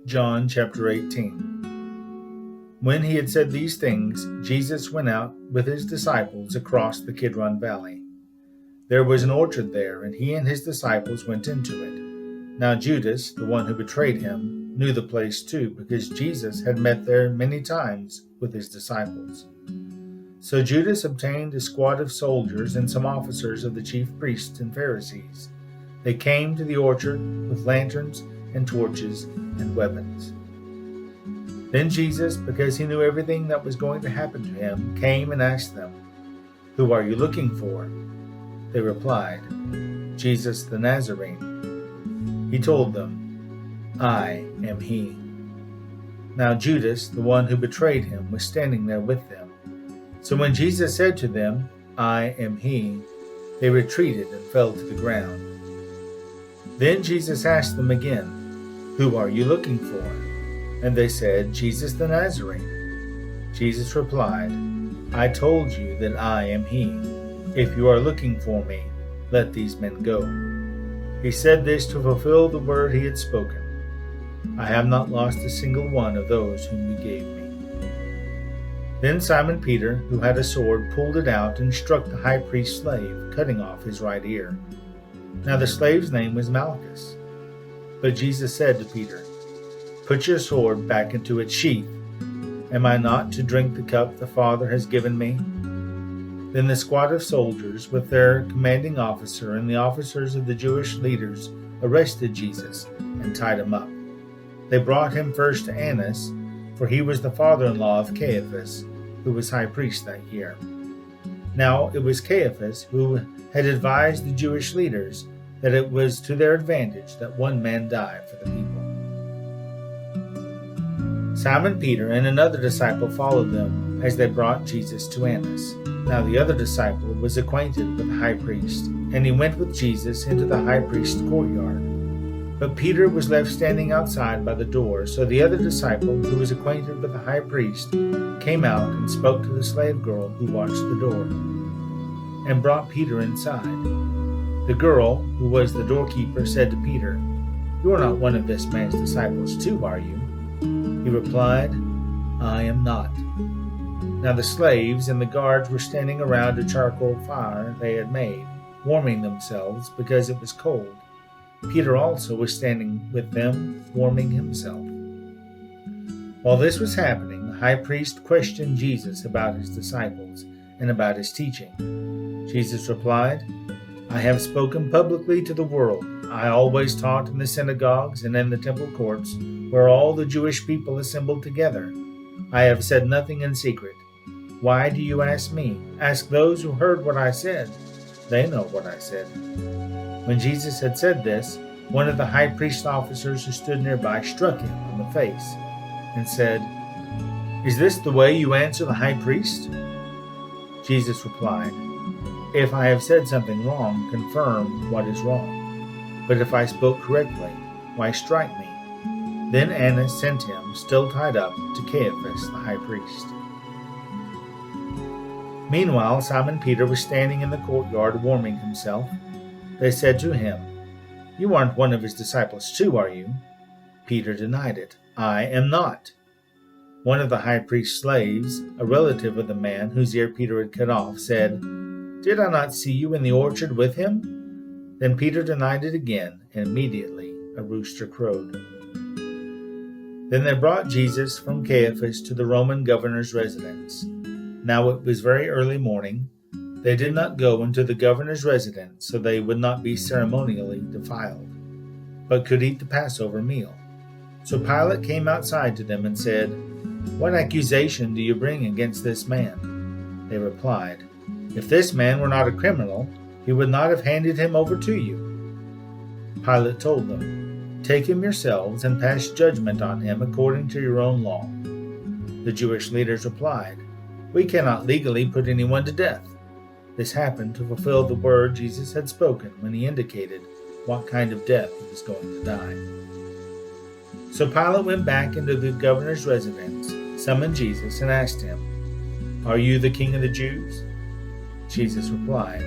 John chapter 18. When he had said these things, Jesus went out with his disciples across the Kidron Valley. There was an orchard there, and he and his disciples went into it. Now Judas, the one who betrayed him, knew the place too, because Jesus had met there many times with his disciples. So Judas obtained a squad of soldiers and some officers of the chief priests and Pharisees. They came to the orchard with lanterns and torches and weapons. Then Jesus, because he knew everything that was going to happen to him, came and asked them, "Who are you looking for?" They replied, "Jesus the Nazarene." He told them, "I am he." Now Judas, the one who betrayed him, was standing there with them. So when Jesus said to them, "I am he," they retreated and fell to the ground. Then Jesus asked them again, "Who are you looking for?" And they said, "Jesus the Nazarene." Jesus replied, "I told you that I am he. If you are looking for me, let these men go." He said this to fulfill the word he had spoken. "I have not lost a single one of those whom you gave me." Then Simon Peter, who had a sword, pulled it out and struck the high priest's slave, cutting off his right ear. Now the slave's name was Malchus. But Jesus said to Peter, "Put your sword back into its sheath. Am I not to drink the cup the Father has given me?" Then the squad of soldiers, with their commanding officer and the officers of the Jewish leaders, arrested Jesus and tied him up. They brought him first to Annas, for he was the father-in-law of Caiaphas, who was high priest that year. Now it was Caiaphas who had advised the Jewish leaders that it was to their advantage that one man die for the people. Simon Peter and another disciple followed them as they brought Jesus to Annas. Now the other disciple was acquainted with the high priest, and he went with Jesus into the high priest's courtyard. But Peter was left standing outside by the door, so the other disciple, who was acquainted with the high priest, came out and spoke to the slave girl who watched the door, and brought Peter inside. The girl, who was the doorkeeper, said to Peter, "You are not one of this man's disciples too, are you?" He replied, "I am not." Now the slaves and the guards were standing around a charcoal fire they had made, warming themselves because it was cold. Peter also was standing with them, warming himself. While this was happening, the high priest questioned Jesus about his disciples and about his teaching. Jesus replied, "I have spoken publicly to the world. I always taught in the synagogues and in the temple courts, where all the Jewish people assembled together. I have said nothing in secret. Why do you ask me? Ask those who heard what I said. They know what I said." When Jesus had said this, one of the high priest's officers who stood nearby struck him on the face and said, "Is this the way you answer the high priest?" Jesus replied, "If I have said something wrong, confirm what is wrong. But if I spoke correctly, why strike me?" Then Annas sent him, still tied up, to Caiaphas the high priest. Meanwhile, Simon Peter was standing in the courtyard warming himself. They said to him, "You aren't one of his disciples too, are you?" Peter denied it. "I am not." One of the high priest's slaves, a relative of the man whose ear Peter had cut off, said, "Did I not see you in the orchard with him?" Then Peter denied it again, and immediately a rooster crowed. Then they brought Jesus from Caiaphas to the Roman governor's residence. Now it was very early morning. They did not go into the governor's residence so they would not be ceremonially defiled, but could eat the Passover meal. So Pilate came outside to them and said, "What accusation do you bring against this man?" They replied, "If this man were not a criminal, he would not have handed him over to you." Pilate told them, "Take him yourselves and pass judgment on him according to your own law." The Jewish leaders replied, "We cannot legally put anyone to death." This happened to fulfill the word Jesus had spoken when he indicated what kind of death he was going to die. So Pilate went back into the governor's residence, summoned Jesus, and asked him, "Are you the king of the Jews?" Jesus replied,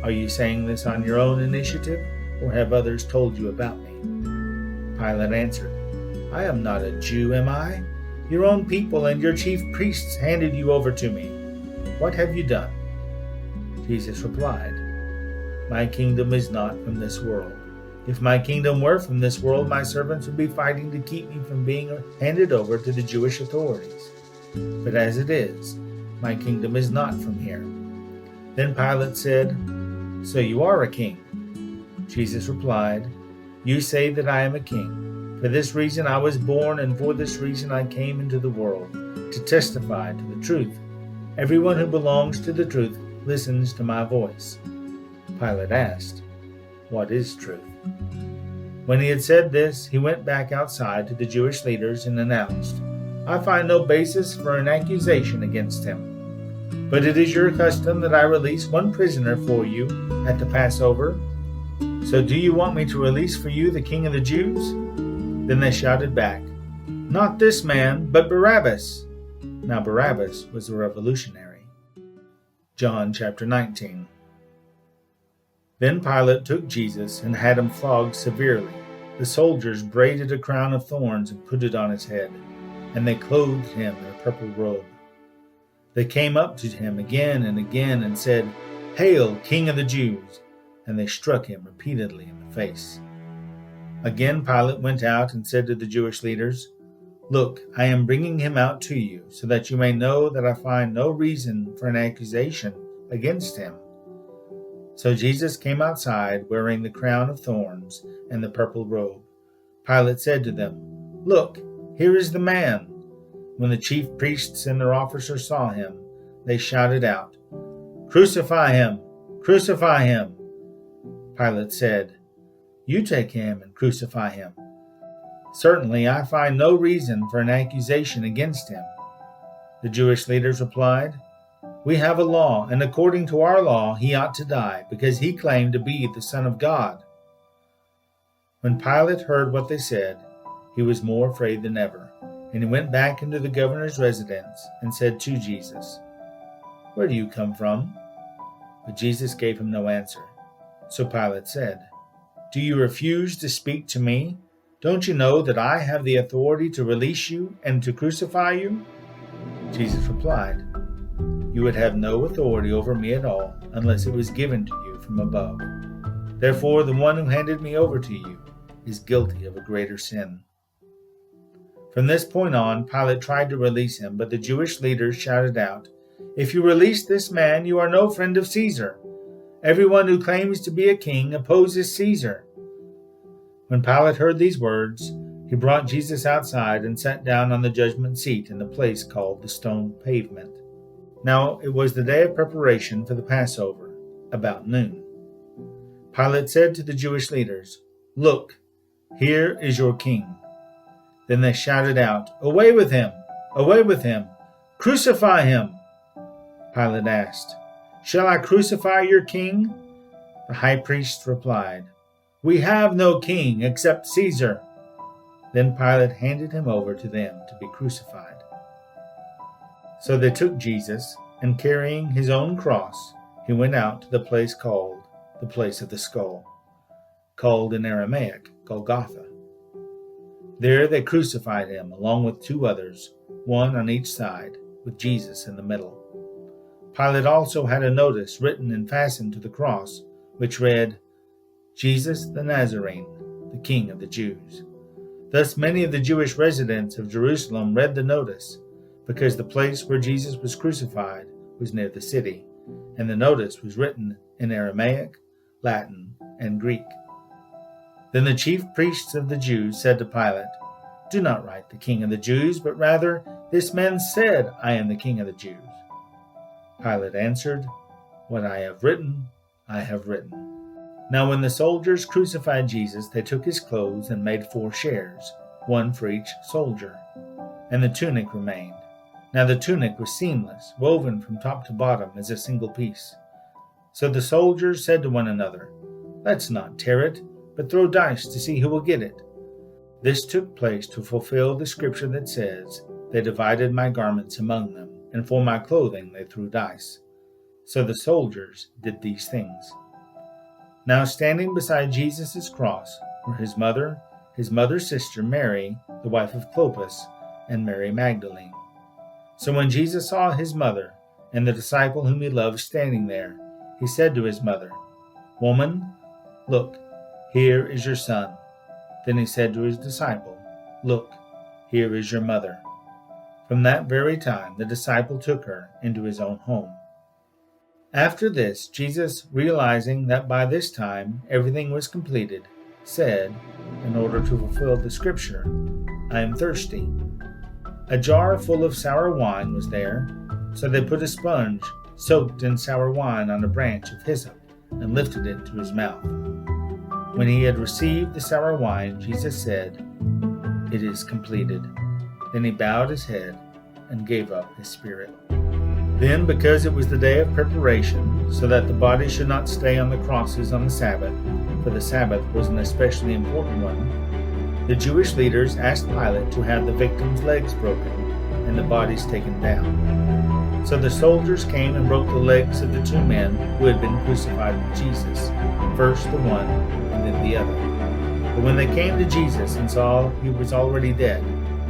"Are you saying this on your own initiative, or have others told you about me?" Pilate answered, I am not a Jew, am I? Your own people and your chief priests handed you over to me. What have you done?" Jesus replied, "My kingdom is not from this world. If my kingdom were from this world, my servants would be fighting to keep me from being handed over to the Jewish authorities. But as it is, my kingdom is not from here." Then Pilate said, "So you are a king?" Jesus replied, "You say that I am a king. For this reason I was born, and for this reason I came into the world, to testify to the truth. Everyone who belongs to the truth listens to my voice." Pilate asked, "What is truth?" When he had said this, he went back outside to the Jewish leaders and announced, "I find no basis for an accusation against him. But it is your custom that I release one prisoner for you at the Passover. So do you want me to release for you the King of the Jews?" Then they shouted back, "Not this man, but Barabbas." Now Barabbas was a revolutionary. John chapter 19. Then Pilate took Jesus and had him flogged severely. The soldiers braided a crown of thorns and put it on his head, and they clothed him in a purple robe. They came up to him again and again and said, "Hail, King of the Jews!" And they struck him repeatedly in the face. Again Pilate went out and said to the Jewish leaders, "Look, I am bringing him out to you, so that you may know that I find no reason for an accusation against him." So Jesus came outside, wearing the crown of thorns and the purple robe. Pilate said to them, "Look, here is the man." When the chief priests and their officers saw him, they shouted out, "Crucify him! Crucify him!" Pilate said, "You take him and crucify him. Certainly I find no reason for an accusation against him." The Jewish leaders replied, "We have a law, and according to our law he ought to die, because he claimed to be the Son of God." When Pilate heard what they said, he was more afraid than ever, and he went back into the governor's residence and said to Jesus, "Where do you come from?" But Jesus gave him no answer. So Pilate said, "Do you refuse to speak to me? Don't you know that I have the authority to release you and to crucify you?" Jesus replied, "You would have no authority over me at all unless it was given to you from above. Therefore, the one who handed me over to you is guilty of a greater sin." From this point on, Pilate tried to release him, but the Jewish leaders shouted out, "If you release this man, you are no friend of Caesar. Everyone who claims to be a king opposes Caesar." When Pilate heard these words, he brought Jesus outside and sat down on the judgment seat in the place called the Stone Pavement. Now it was the day of preparation for the Passover, about noon. Pilate said to the Jewish leaders, "Look, here is your king." Then they shouted out, "Away with him! Away with him! Crucify him!" Pilate asked, "Shall I crucify your king?" The high priest replied, "We have no king except Caesar." Then Pilate handed him over to them to be crucified. So they took Jesus, and carrying his own cross, he went out to the place called the Place of the Skull, called in Aramaic Golgotha. There they crucified him along with two others, one on each side, with Jesus in the middle. Pilate also had a notice written and fastened to the cross, which read, "Jesus the Nazarene, the King of the Jews." Thus many of the Jewish residents of Jerusalem read the notice, because the place where Jesus was crucified was near the city, and the notice was written in Aramaic, Latin, and Greek. Then the chief priests of the Jews said to Pilate, "Do not write the King of the Jews, but rather, this man said, 'I am the King of the Jews.'" Pilate answered, "What I have written, I have written." Now when the soldiers crucified Jesus, they took his clothes and made 4 shares, one for each soldier, and the tunic remained. Now the tunic was seamless, woven from top to bottom as a single piece. So the soldiers said to one another, "Let's not tear it, but throw dice to see who will get it." This took place to fulfill the scripture that says, "They divided my garments among them, and for my clothing they threw dice." So the soldiers did these things. Now standing beside Jesus' cross were his mother's sister Mary, the wife of Clopas, and Mary Magdalene. So when Jesus saw his mother and the disciple whom he loved standing there, he said to his mother, "Woman, look, here is your son." Then he said to his disciple, "Look, here is your mother." From that very time the disciple took her into his own home. After this, Jesus, realizing that by this time everything was completed, said, in order to fulfill the scripture, "I am thirsty." A jar full of sour wine was there, so they put a sponge soaked in sour wine on a branch of hyssop and lifted it to his mouth. When he had received the sour wine, Jesus said, "It is completed." Then he bowed his head and gave up his spirit. Then, because it was the day of preparation, so that the body should not stay on the crosses on the Sabbath, for the Sabbath was an especially important one, the Jewish leaders asked Pilate to have the victims' legs broken and the bodies taken down. So the soldiers came and broke the legs of the two men who had been crucified with Jesus, first the one and then the other. But when they came to Jesus and saw he was already dead,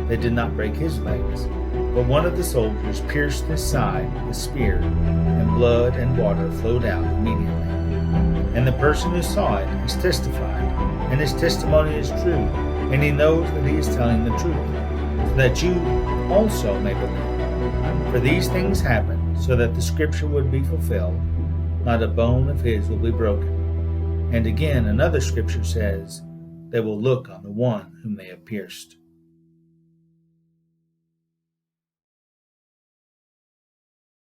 they did not break his legs. But one of the soldiers pierced his side with a spear, and blood and water flowed out immediately. And the person who saw it has testified, and his testimony is true, and he knows that he is telling the truth, so that you also may believe. For these things happened so that the scripture would be fulfilled, not a bone of his will be broken. And again another scripture says, they will look on the one whom they have pierced.